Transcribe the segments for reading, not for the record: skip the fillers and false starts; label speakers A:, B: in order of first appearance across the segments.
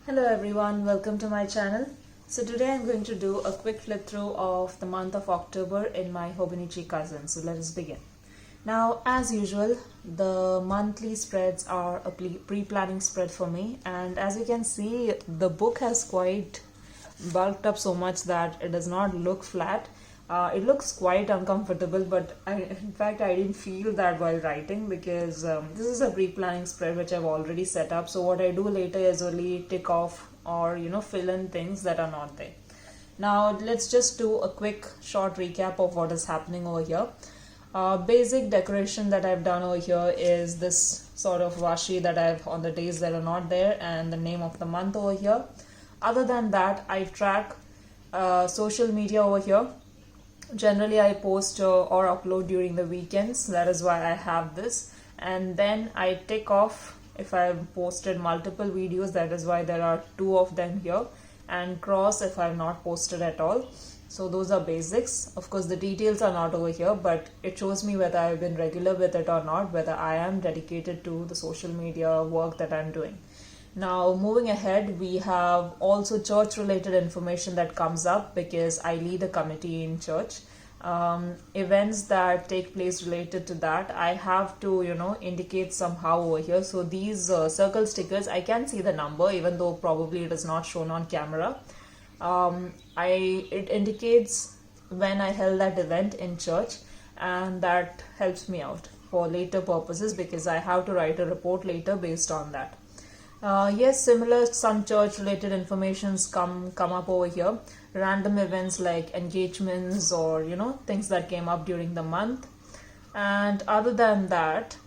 A: Hello everyone, welcome to my channel. So today I'm going to do a quick flip through of the month of October in my Hobonichi cousin. So let us begin. Now as usual, the monthly spreads are a pre-planning spread for me, and as you can see the book has quite bulked up so much that it does not look flat. It looks quite uncomfortable, but in fact I didn't feel that while writing because this is a pre-planning spread which I've already set up. So what I do later is only tick off or fill in things that are not there. Now let's just do a quick short recap of what is happening over here. Basic decoration that I've done over here is this sort of washi that I've on the days that are not there and the name of the month over here. Other than that, I track social media over here. Generally I post or upload during the weekends, that is why I have this, and then I tick off if I've posted multiple videos, that is why there are two of them here, and cross if I've not posted at all. So those are basics. Of course the details are not over here, but it shows me whether I've been regular with it or not, whether I am dedicated to the social media work that I'm doing. Now moving ahead, we have also church related information that comes up because I lead a committee in church. Events that take place related to that, I have to indicate somehow over here. So these circle stickers, I can see the number even though probably it is not shown on camera. It indicates when I held that event in church, and that helps me out for later purposes because I have to write a report later based on that. Yes, similar some church related informations come up over here. Random events like engagements or things that came up during the month. And other than that,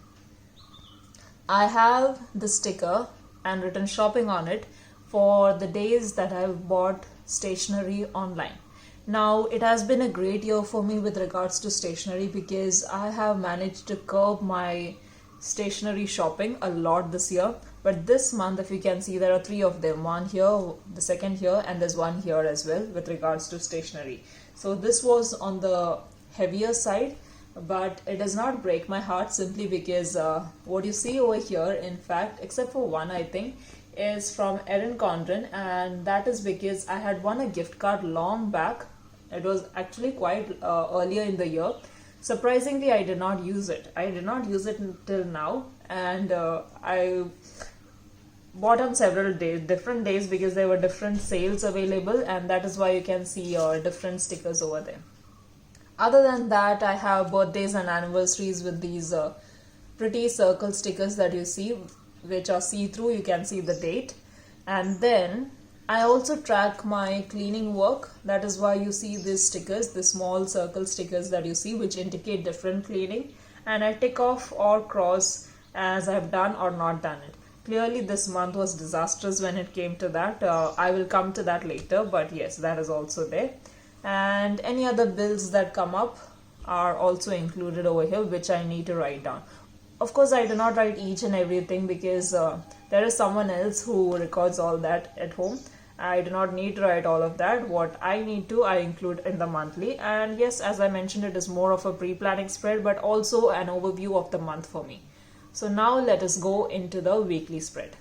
A: I have the sticker and written shopping on it for the days that I've bought stationery online. Now it has been a great year for me with regards to stationery because I have managed to curb my stationery shopping a lot this year. But this month, if you can see, there are three of them, one here, the second here, and there's one here as well with regards to stationery. So this was on the heavier side, but it does not break my heart simply because what you see over here, in fact, except for one I think, is from Erin Condren, and that is because I had won a gift card long back. It was actually quite earlier in the year. Surprisingly, I did not use it. I did not use it until now, and I bought on several days, different days, because there were different sales available, and that is why you can see different stickers over there. Other than that, I have birthdays and anniversaries with these pretty circle stickers that you see, which are see-through. You can see the date, and then I also track my cleaning work. That is why you see these stickers, the small circle stickers that you see, which indicate different cleaning, and I tick off or cross as I've done or not done it. Clearly this month was disastrous when it came to that. I will come to that later, but yes, that is also there. And any other bills that come up are also included over here, which I need to write down. Of course, I do not write each and everything because there is someone else who records all that at home. I do not need to write all of that. What I need to, I include in the monthly. And yes, as I mentioned, it is more of a pre-planning spread, but also an overview of the month for me. So now let us go into the weekly spread.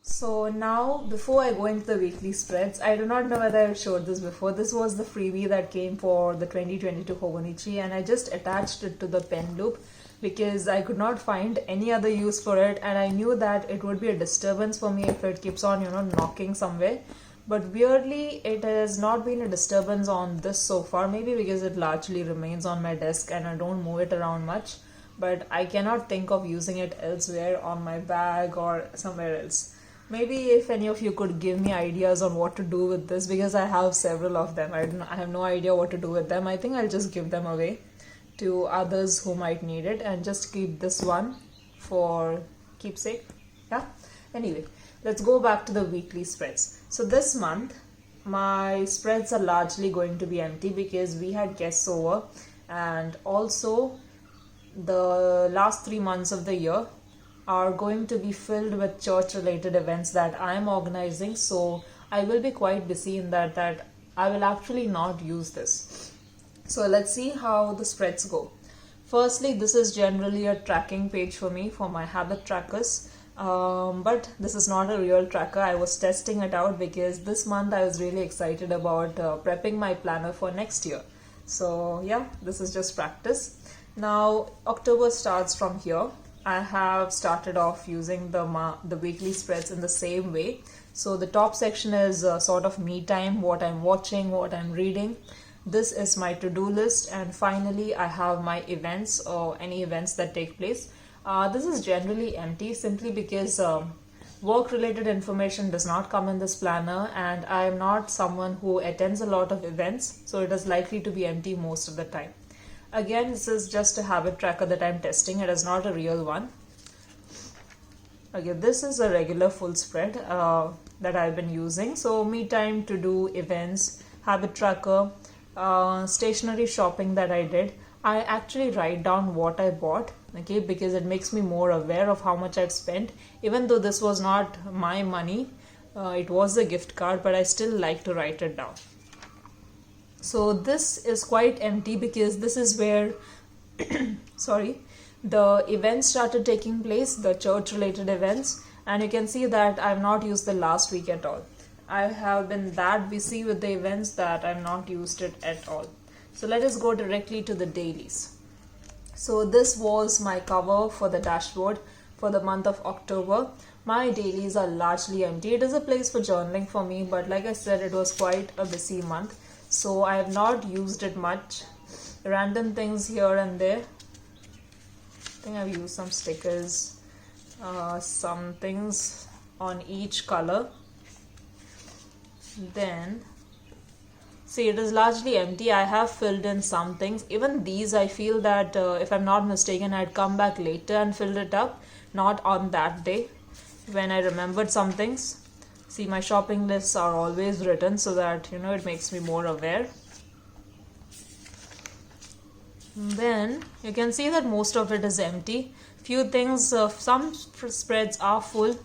A: So now, before I go into the weekly spreads, I do not know whether I showed this before. This was the freebie that came for the 2022 Hobonichi, and I just attached it to the pen loop because I could not find any other use for it, and I knew that it would be a disturbance for me if it keeps on knocking somewhere. But weirdly, it has not been a disturbance on this so far, maybe because it largely remains on my desk and I don't move it around much, but I cannot think of using it elsewhere on my bag or somewhere else. Maybe if any of you could give me ideas on what to do with this, because I have several of them. I have no idea what to do with them. I think I'll just give them away to others who might need it and just keep this one for keepsake. Yeah. Anyway, let's go back to the weekly spreads. So this month, my spreads are largely going to be empty because we had guests over, and also the last 3 months of the year are going to be filled with church related events that I am organizing. So I will be quite busy in that I will actually not use this. So let's see how the spreads go. Firstly, this is generally a tracking page for me for my habit trackers. But this is not a real tracker. I was testing it out because this month I was really excited about prepping my planner for next year. So yeah, this is just practice. Now October starts from here. I have started off using the weekly spreads in the same way. So the top section is sort of me time, what I'm watching, what I'm reading. This is my to-do list, and finally I have my events or any events that take place. This is generally empty simply because work related information does not come in this planner, and I am not someone who attends a lot of events, so it is likely to be empty most of the time. Again, this is just a habit tracker that I'm testing. It is not a real one. Okay, this is a regular full spread that I've been using. So me time, to do, events, habit tracker, stationery shopping that I did. I actually write down what I bought, okay, because it makes me more aware of how much I've spent. Even though this was not my money, it was a gift card, but I still like to write it down. So this is quite empty because this is where sorry, the events started taking place, the church related events, and you can see that I've not used the last week at all. I have been that busy with the events that I've not used it at all. So let us go directly to the dailies. So this was my cover for the dashboard for the month of October. My dailies are largely empty. It is a place for journaling for me, but like I said, it was quite a busy month. So I have not used it much. Random things here and there. I think I've used some stickers, some things on each color. Then see, it is largely empty. I have filled in some things. Even these, I feel that if I'm not mistaken, I'd come back later and filled it up, not on that day when I remembered some things. See, my shopping lists are always written so that, it makes me more aware. Then you can see that most of it is empty. Few things, some spreads are full,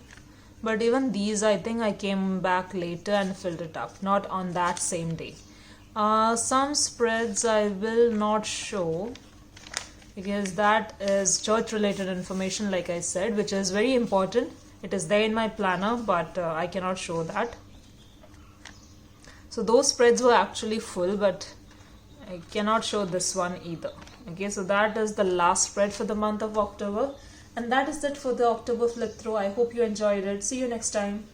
A: but even these, I think I came back later and filled it up, not on that same day. Some spreads I will not show because that is church related information, like I said, which is very important. It is there in my planner, but I cannot show that. So those spreads were actually full, but I cannot show this one either. Okay, so that is the last spread for the month of October, and that is it for the October flip through. I hope you enjoyed it. See you next time.